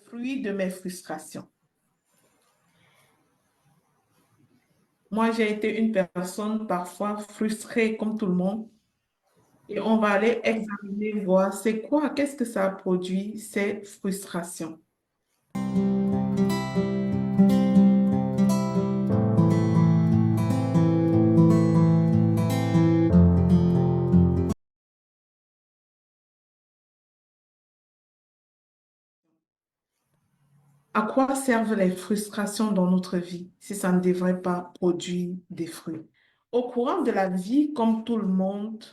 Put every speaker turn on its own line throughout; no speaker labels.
fruit de mes frustrations. Moi, j'ai été une personne parfois frustrée comme tout le monde. Et on va aller examiner, voir c'est quoi, qu'est-ce que ça a produit, ces frustrations. À quoi servent les frustrations dans notre vie si ça ne devrait pas produire des fruits? Au courant de la vie, comme tout le monde,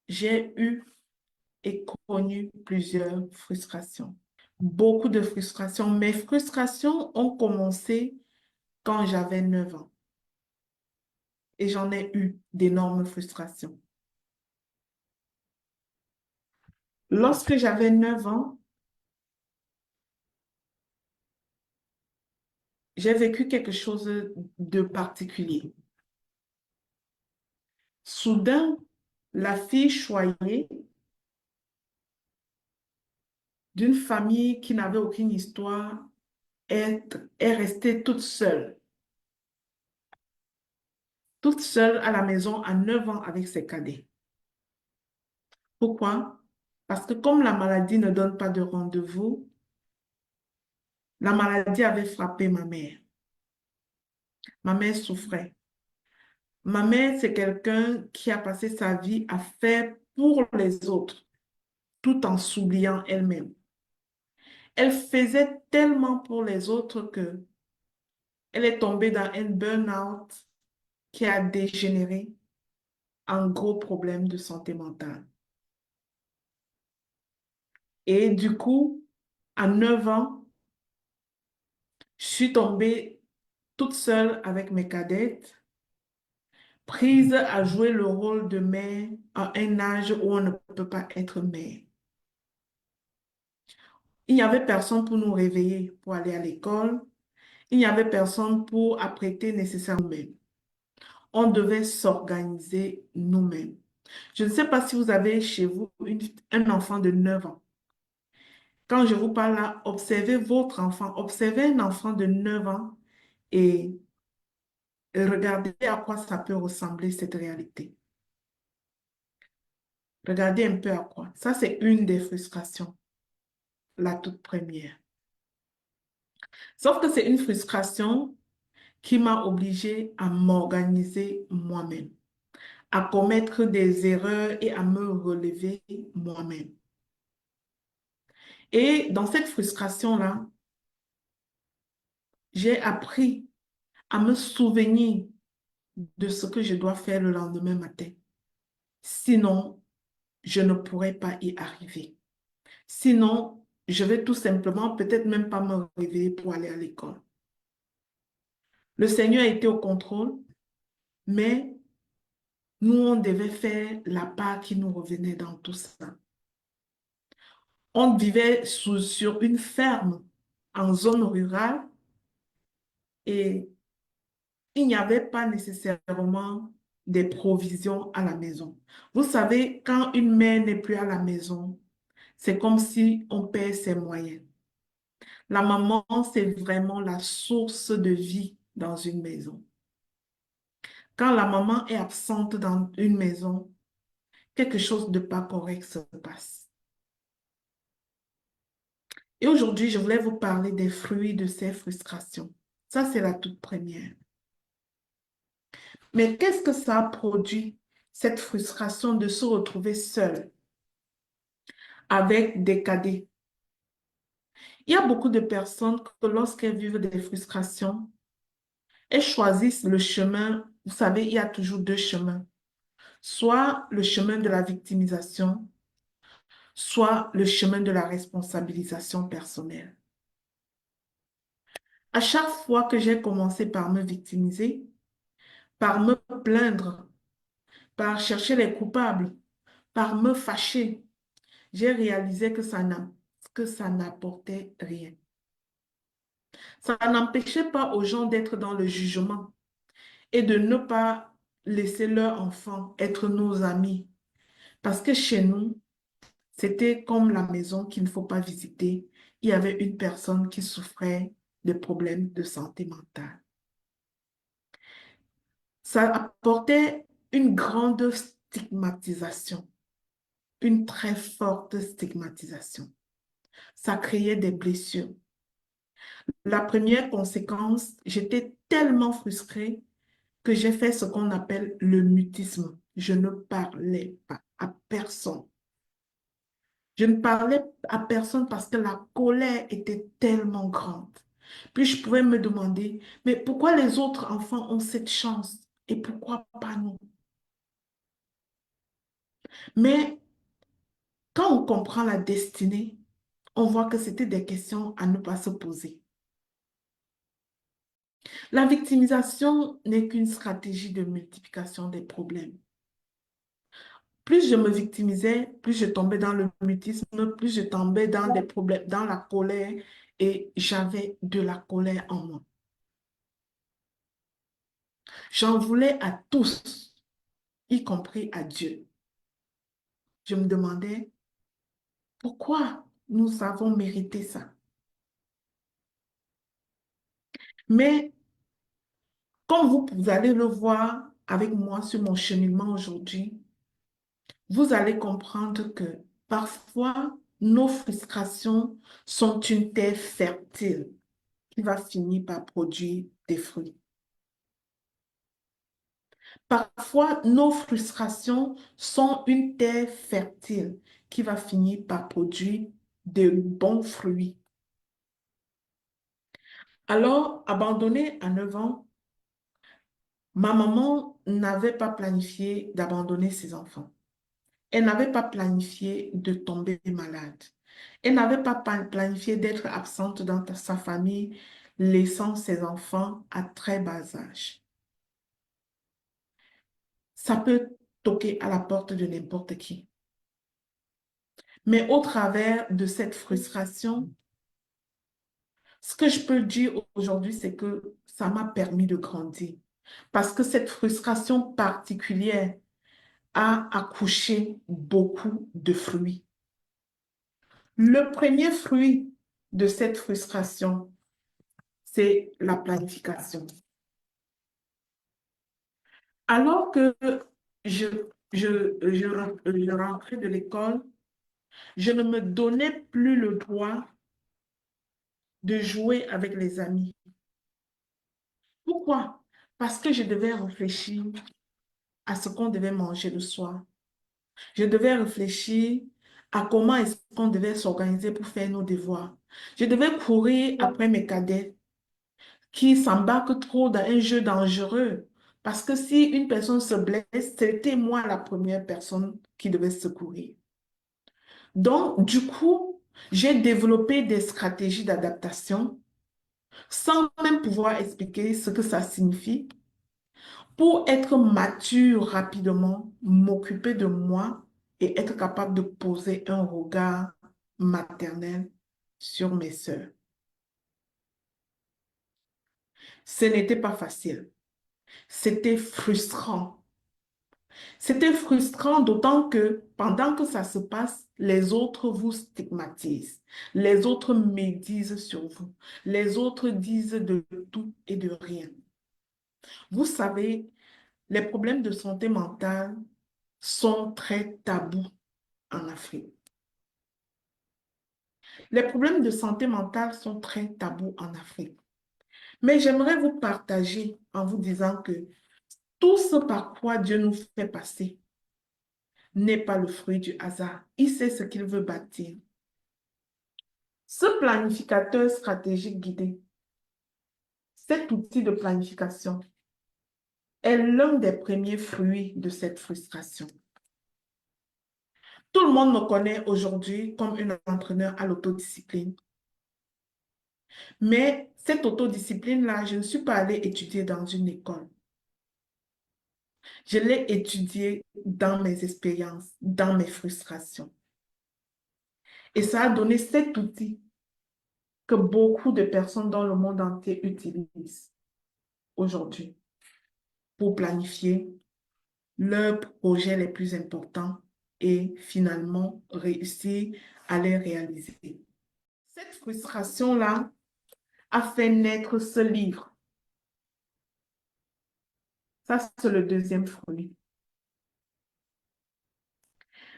j'ai eu et connu plusieurs frustrations. Beaucoup de frustrations. Mes frustrations ont commencé quand j'avais 9 ans et j'en ai eu d'énormes frustrations. Lorsque j'avais 9 ans, j'ai vécu quelque chose de particulier. Soudain, la fille choyée d'une famille qui n'avait aucune histoire est restée toute seule à la maison à 9 ans avec ses cadets. Pourquoi? Parce que comme la maladie ne donne pas de rendez-vous, la maladie avait frappé ma mère. Ma mère souffrait. Ma mère, c'est quelqu'un qui a passé sa vie à faire pour les autres, tout en s'oubliant elle-même. Elle faisait tellement pour les autres que elle est tombée dans un burn-out qui a dégénéré en gros problème de santé mentale. Et du coup, à 9 ans, je suis tombée toute seule avec mes cadettes, prise à jouer le rôle de mère à un âge où on ne peut pas être mère. Il n'y avait personne pour nous réveiller pour aller à l'école. Il n'y avait personne pour apprêter nécessairement nous-mêmes. On devait s'organiser nous-mêmes. Je ne sais pas si vous avez chez vous un enfant de 9 ans. Quand je vous parle là, observez votre enfant, observez un enfant de 9 ans et regardez à quoi ça peut ressembler cette réalité. Regardez un peu à quoi. Ça, c'est une des frustrations, la toute première. Sauf que c'est une frustration qui m'a obligée à m'organiser moi-même, à commettre des erreurs et à me relever moi-même. Et dans cette frustration-là, j'ai appris à me souvenir de ce que je dois faire le lendemain matin. Sinon, je ne pourrais pas y arriver. Sinon, je vais tout simplement peut-être même pas me réveiller pour aller à l'école. Le Seigneur a été au contrôle, mais nous, on devait faire la part qui nous revenait dans tout ça. On vivait sur une ferme en zone rurale et il n'y avait pas nécessairement des provisions à la maison. Vous savez, quand une mère n'est plus à la maison, c'est comme si on perd ses moyens. La maman, c'est vraiment la source de vie dans une maison. Quand la maman est absente dans une maison, quelque chose de pas correct se passe. Et aujourd'hui, je voulais vous parler des fruits de ces frustrations. Ça, c'est la toute première. Mais qu'est-ce que ça a produit, cette frustration de se retrouver seule avec des cadets? Il y a beaucoup de personnes que lorsqu'elles vivent des frustrations, elles choisissent le chemin. Vous savez, il y a toujours deux chemins. Soit le chemin de la victimisation, soit le chemin de la responsabilisation personnelle. À chaque fois que j'ai commencé par me victimiser, par me plaindre, par chercher les coupables, par me fâcher, j'ai réalisé que ça n'apportait rien. Ça n'empêchait pas aux gens d'être dans le jugement et de ne pas laisser leurs enfants être nos amis. Parce que chez nous, c'était comme la maison qu'il ne faut pas visiter. il y avait une personne qui souffrait de problèmes de santé mentale. Ça apportait une grande stigmatisation, une très forte stigmatisation. Ça créait des blessures. La première conséquence, j'étais tellement frustrée que j'ai fait ce qu'on appelle le mutisme. Je ne parlais pas à personne. Je ne parlais à personne parce que la colère était tellement grande. Puis je pouvais me demander, mais pourquoi les autres enfants ont cette chance et pourquoi pas nous? Mais quand on comprend la destinée, on voit que c'était des questions à ne pas se poser. La victimisation n'est qu'une stratégie de multiplication des problèmes. Plus je me victimisais, plus je tombais dans le mutisme, plus je tombais dans des problèmes, dans la colère, et j'avais de la colère en moi. J'en voulais à tous, y compris à Dieu. Je me demandais pourquoi nous avons mérité ça. Mais comme vous allez le voir avec moi sur mon cheminement aujourd'hui, vous allez comprendre que parfois nos frustrations sont une terre fertile qui va finir par produire des fruits. Parfois, nos frustrations sont une terre fertile qui va finir par produire de bons fruits. Alors, abandonnée à 9 ans, ma maman n'avait pas planifié d'abandonner ses enfants. Elle n'avait pas planifié de tomber malade. Elle n'avait pas planifié d'être absente dans sa famille, laissant ses enfants à très bas âge. Ça peut toquer à la porte de n'importe qui. Mais au travers de cette frustration, ce que je peux dire aujourd'hui, c'est que ça m'a permis de grandir. Parce que cette frustration particulière a accouché beaucoup de fruits. Le premier fruit de cette frustration, c'est la planification. Alors que je, je rentrais de l'école, je ne me donnais plus le droit de jouer avec les amis. Pourquoi? Parce que je devais réfléchir à ce qu'on devait manger le soir. Je devais réfléchir à comment est-ce qu'on devait s'organiser pour faire nos devoirs. Je devais courir après mes cadets qui s'embarquent trop dans un jeu dangereux. Parce que si une personne se blesse, c'était moi la première personne qui devait secourir. Donc, du coup, j'ai développé des stratégies d'adaptation sans même pouvoir expliquer ce que ça signifie pour être mature rapidement, m'occuper de moi et être capable de poser un regard maternel sur mes sœurs. Ce n'était pas facile. C'était frustrant. C'était frustrant d'autant que pendant que ça se passe, les autres vous stigmatisent. Les autres médisent sur vous. Les autres disent de tout et de rien. Vous savez, les problèmes de santé mentale sont très tabous en Afrique. Les problèmes de santé mentale sont très tabous en Afrique. Mais j'aimerais vous partager en vous disant que tout ce par quoi Dieu nous fait passer n'est pas le fruit du hasard. Il sait ce qu'il veut bâtir. Ce planificateur stratégique guidé, cet outil de planification, est l'un des premiers fruits de cette frustration. Tout le monde me connaît aujourd'hui comme un entraîneur à l'autodiscipline. Mais cette autodiscipline-là, je ne suis pas allée étudier dans une école. Je l'ai étudiée dans mes expériences, dans mes frustrations. Et ça a donné cet outil que beaucoup de personnes dans le monde entier utilisent aujourd'hui pour planifier leurs projets les plus importants et finalement réussir à les réaliser. Cette frustration-là a fait naître ce livre. Ça, c'est le deuxième fruit.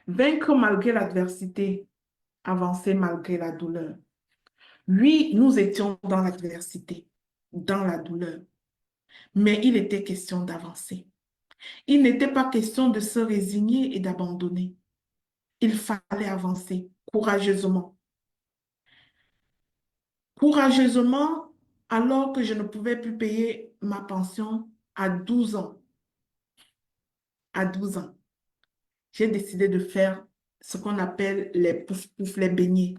Vaincre malgré l'adversité, avancer malgré la douleur. Oui, nous étions dans l'adversité, dans la douleur, mais il était question d'avancer. Il n'était pas question de se résigner et d'abandonner. Il fallait avancer courageusement. Courageusement, alors que je ne pouvais plus payer ma pension à 12 ans. À 12 ans, j'ai décidé de faire ce qu'on appelle les pouf-pouf, les beignets.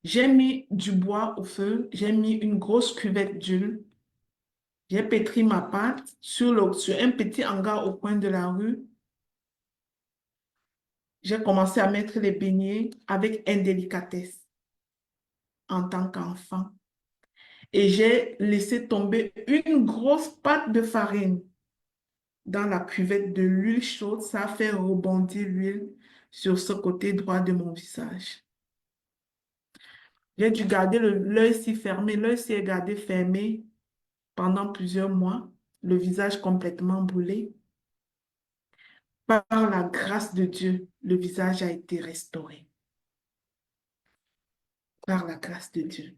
J'ai mis du bois au feu, j'ai mis une grosse cuvette d'huile, j'ai pétri ma pâte sur un petit hangar au coin de la rue. J'ai commencé à mettre les beignets avec indélicatesse en tant qu'enfant. Et j'ai laissé tomber une grosse pâte de farine dans la cuvette de l'huile chaude. Ça a fait rebondir l'huile sur ce côté droit de mon visage. J'ai dû garder l'œil-ci fermé. L'œil-ci est gardé fermé pendant plusieurs mois, le visage complètement brûlé. Par la grâce de Dieu, le visage a été restauré. Par la grâce de Dieu.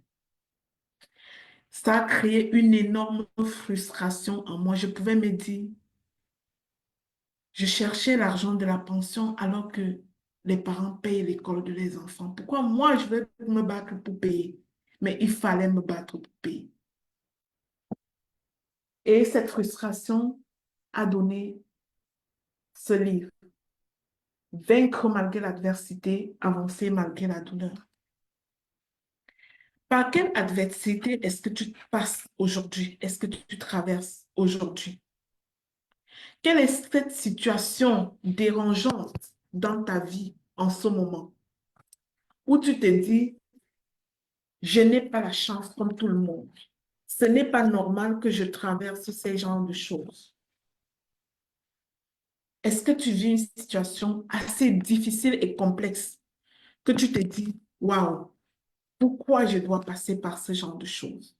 Ça a créé une énorme frustration en moi. Je pouvais me dire, je cherchais l'argent de la pension alors que les parents payent l'école de les enfants. Pourquoi moi, je vais me battre pour payer? Mais il fallait me battre pour payer. Et cette frustration a donné ce livre. Vaincre malgré l'adversité, avancer malgré la douleur. Par quelle adversité est-ce que tu passes aujourd'hui? Est-ce que tu traverses aujourd'hui? Quelle est cette situation dérangeante dans ta vie en ce moment où tu te dis, je n'ai pas la chance comme tout le monde. Ce n'est pas normal que je traverse ces genres de choses. Est-ce que tu vis une situation assez difficile et complexe que tu te dis, waouh, pourquoi je dois passer par ce genre de choses?